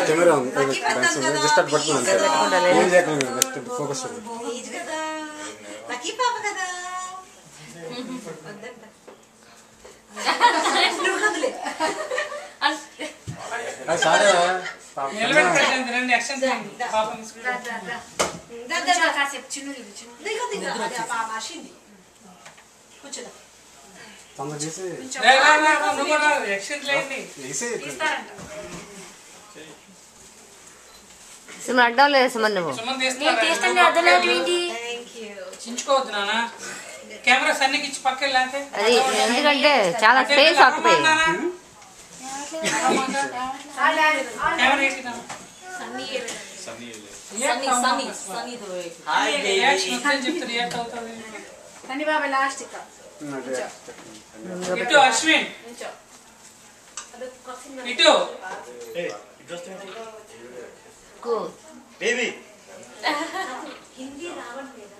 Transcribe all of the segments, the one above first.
Camera just అటు పట్టుకున్నాను ఏం చేయకుండా జస్ట్ ఫోకస్ అడ్డం లేదు సుమన్ నువ్వు చించుకోవద్దు నాన్న కెమెరా సన్నికి ఇచ్చి పక్కన అది ఎందుకంటే చాలా స్పేస్ ఆక్యుపై ఇటు అశ్విన్ ఇటు బేబీ హిందీ రావట్లేదా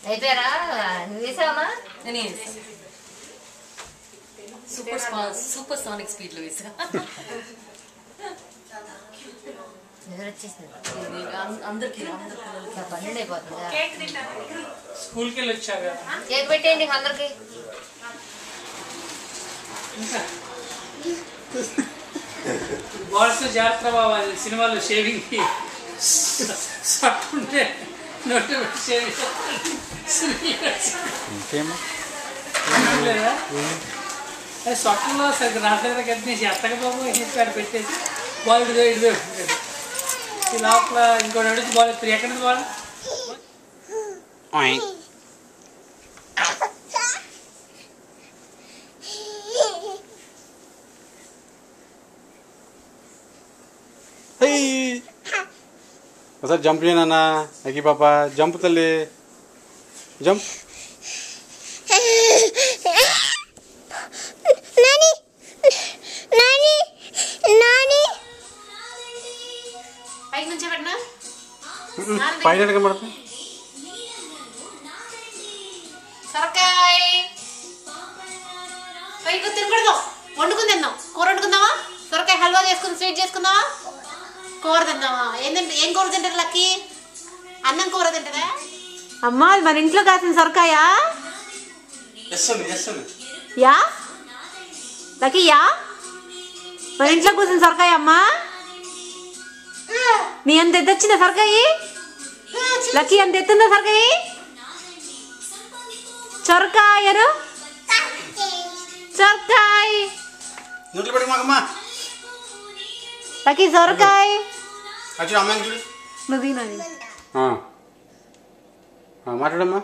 అయిపోయారా నువ్వు వేసావమ్మా సూపర్ సానిక్ స్పీడ్ లో వేసా అందరికి 12 అయిపోతుందా స్కూల్కి వెళ్ళి వచ్చారు కేక్ పెట్టేయండి అందరికి బాల్స్ జాగ్రత్త బాబా సినిమాలో షేవింగ్ కి సట్టుంటే నోటి షేవింగ్ లేదా సొట్టంలో సరిగ్గా రాత్రి కట్టేసి ఎత్తక బాబు ఏం చెప్పాడు పెట్టేసి బాల్ ఇడిదో ఈ లోపల ఇంకోటి అడిగి బాల్ ఎక్కడ బాల్ ఒకసారి జంప్ చేయనా అకి పాప జంప్ తల్లి జంప్ పైన కనబడతా సొరకాయ పైకి తినకూడదు వండుకుని తిందాం కూర వండుకుందామా సొరకాయ హల్వా చేసుకుని స్వీట్ చేసుకుందామా కూర తిందామా ఏంటంటే ఏం కూర తింటారు లక్కీ అన్నం కూర తింటారా అమ్మా అది మన ఇంట్లో కాసిన సొరకాయ యా లక్కీ యా మన ఇంట్లో కూసిన సొరకాయ అమ్మా నీ అంత ఎత్తొచ్చిందా సొరకాయ లక్కీ అంత ఎత్తుందా సొరకాయ సొరకాయరు సొరకాయ లక్కీ సొరకాయ మాట్లాడమ్మా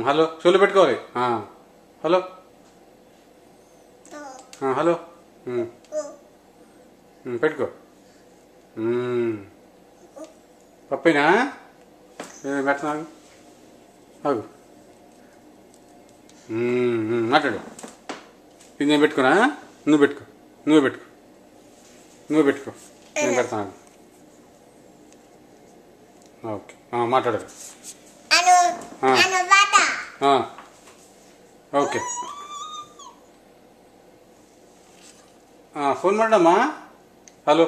హలో చెవులు పెట్టుకోవాలి హలో హలో పెట్టుకో పప్పేనా పెట్టినాగు అగు మాట్లాడు ఇది నేను పెట్టుకోనా నువ్వు పెట్టుకో నువ్వు పెట్టుకో నేను పెడతాను ఓకే మాట్లాడదు ఓకే ఫోన్ మాట్లాడమ్మా హలో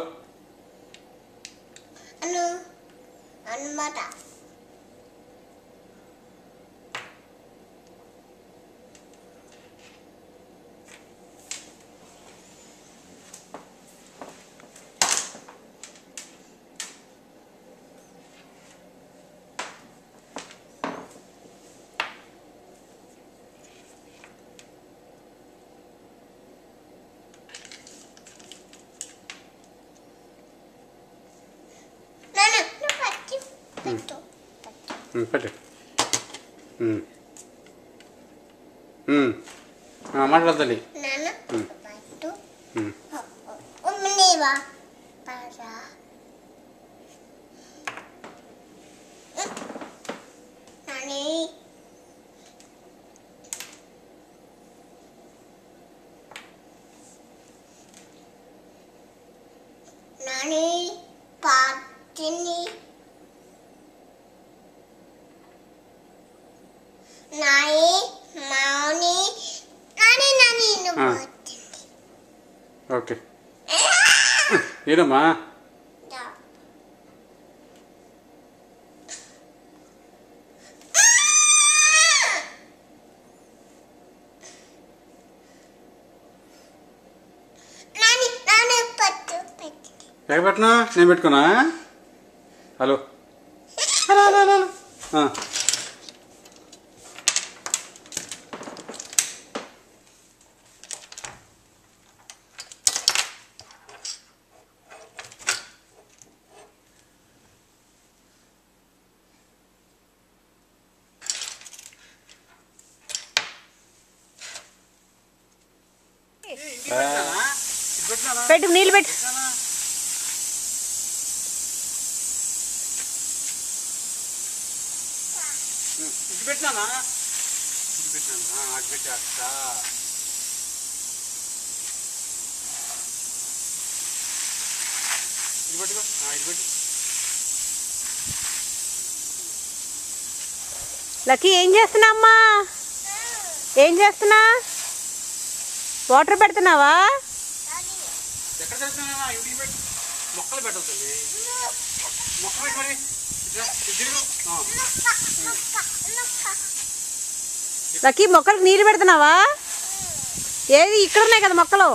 పెట్టు మాట్లాడాలి Nani ఓకే ఏనమ్మా ఎక్కడ పెట్టినా నేను పెట్టుకున్నా హలో హలో హలో హలో పెట్టు నీళ్ళు పెట్టు ఇది పెట్టినానా ఇది పెట్టినా అటు పెట్టి అక్క ఇది పెట్టుకో ఇది పెట్టు లక్కీ ఏం చేస్తున్నా అమ్మా ఏం చేస్తున్నా వాటర్ పెడుతున్నావా ఎక్కడ చేస్తున్నా ఇంటికి పెట్టు మొక్కలు పెట్టవుతుంది మొక్కలు పెట్టి మరి లక్కీ మొక్కలకు నీళ్ళు పెడుతున్నావా ఏది ఇక్కడ ఉన్నాయి కదా మొక్కలు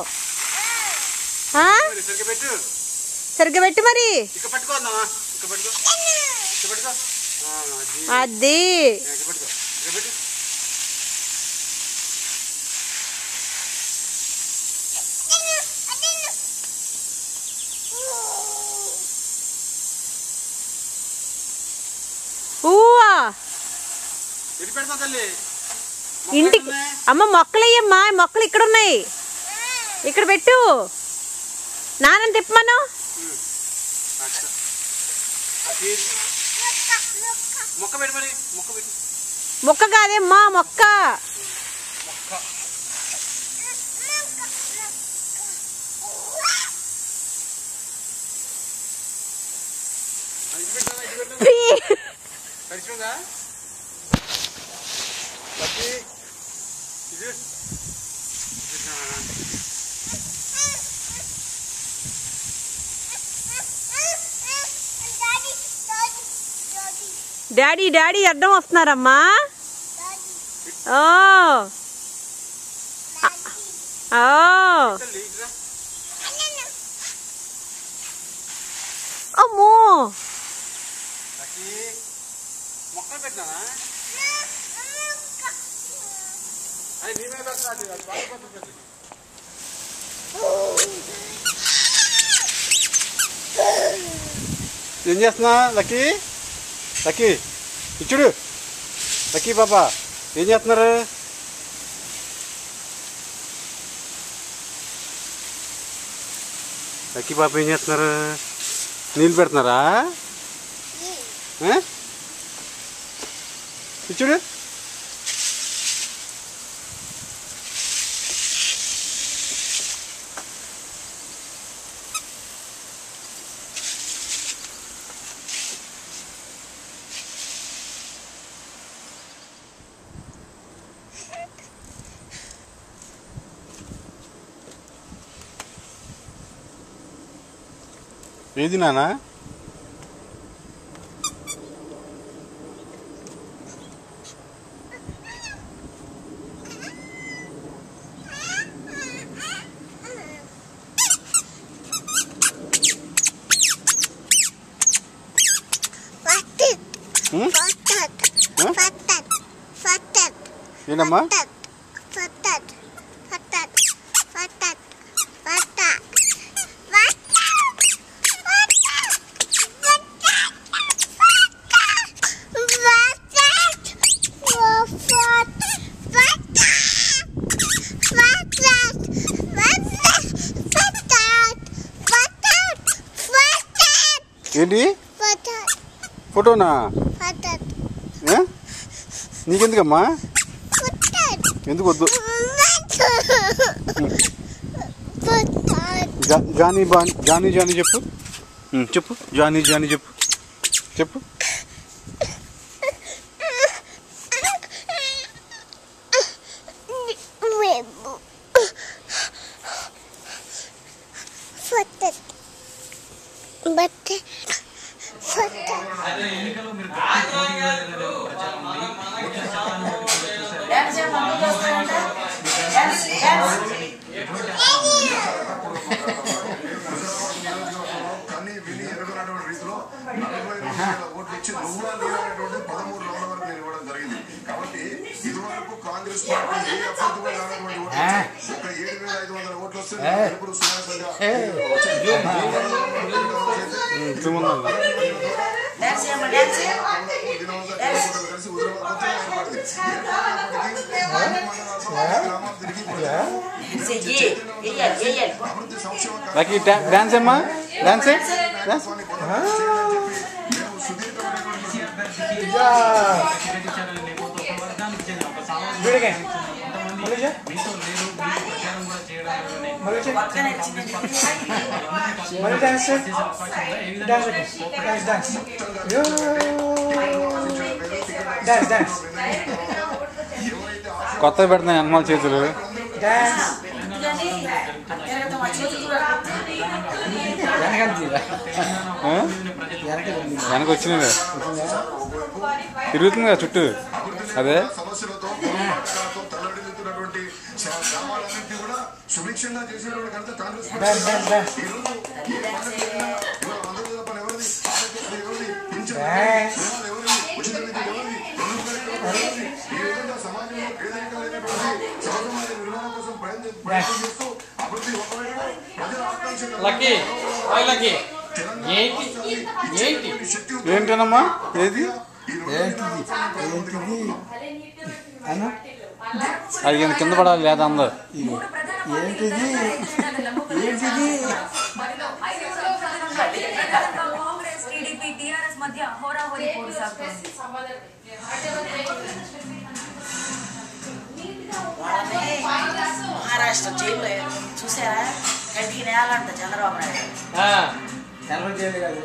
సరిగ్గా పెట్టు సరిగ్గా పెట్టు మరి ఇక్కడ పెట్టుకోందా ఇక్కడ పెట్టుకో ఇక్కడ పెట్టుకో అది ఇక్కడ పెట్టుకో ఇక్కడ పెట్టు ఎటు పెడతా తల్లి ఇంటికి అమ్మ మొక్కలయ్యమ్మా మొక్కలు ఇక్కడ ఉన్నాయి ఇక్కడ పెట్టు నాన్న తిప్పమను మొక్క పెట్టు మరి మొక్క పెట్టు మొక్క కాదేమ్మా మొక్క పరిచయంగా ఇది డాడీ డాడీ అడ్డం వస్తున్నారమ్మా అమ్మో మొక్కలు పెట్టినా అది నీ మీద పెట్టాలి ఏం చేస్తున్నా లక్కీ లక్కీ ఇచ్చుడు లక్కీ పాపా ఏం చేస్తున్నారు లక్కీ పాప ఏం చేస్తున్నారు నీళ్ళు పెడుతున్నారా ఇచ్చుడు ఏది నానా ఏంటమ్మా ఏంటి ఫోటోనా నీకెందుకమ్మా ఎందుకు వద్దు జానీ జానీ జానీ చెప్పు చెప్పు జానీ జానీ చెప్పు చెప్పు కానీ విని ఎరగనటువంటి రీతిలో 42,000 ఓట్లు ఇచ్చి నువ్వులా లేనటువంటి 13 రౌండ్ల వరకు నేను ఇవ్వడం జరిగింది. కాబట్టి ఇదివరకు కాంగ్రెస్ పార్టీ ఏ అభ్యర్థి కూడా రానటువంటి ఓట్లు ఒక 7,500 ఓట్లు వస్తే తెలుగురు సునాయాసంగా కలిసి అభివృద్ధి సంక్షేమ డాన్స్ అమ్మా డాన్స్ కొత్తగా పెడుతున్నాయి అన్నమాల చేతులు వెనక వచ్చినవే తిరుగుతుంది కదా చుట్టూ అదే సమస్యలతో తల్లడిల్లుతున్నటువంటి గ్రామాలన్నింటినీ కూడా సుభిక్షంగా చేసేటువంటి ఘనత కాంగ్రెస్ ఉచిత విద్య ఎవరిది ఈ విధంగా సమాజంలో పేదరికమైనటువంటి సమాజమైన నిర్మాణం కోసం ప్రయత్నం చేస్తూ అభివృద్ధి ఒకవైపు ప్రజల ఆకాంక్ష ఏంటనమ్మా ఏది అది కింద పడాలి లేదా అందరు ఏంటిది కాంగ్రెస్ టీడీపీ టీఆర్ఎస్ మధ్య హోరాహోరీ పోరు సాగుతోంది. మహారాష్ట్ర జైల్లో చూసారా కంటికి నేలంట చంద్రబాబు నాయుడు తెలవ జైలు కాదు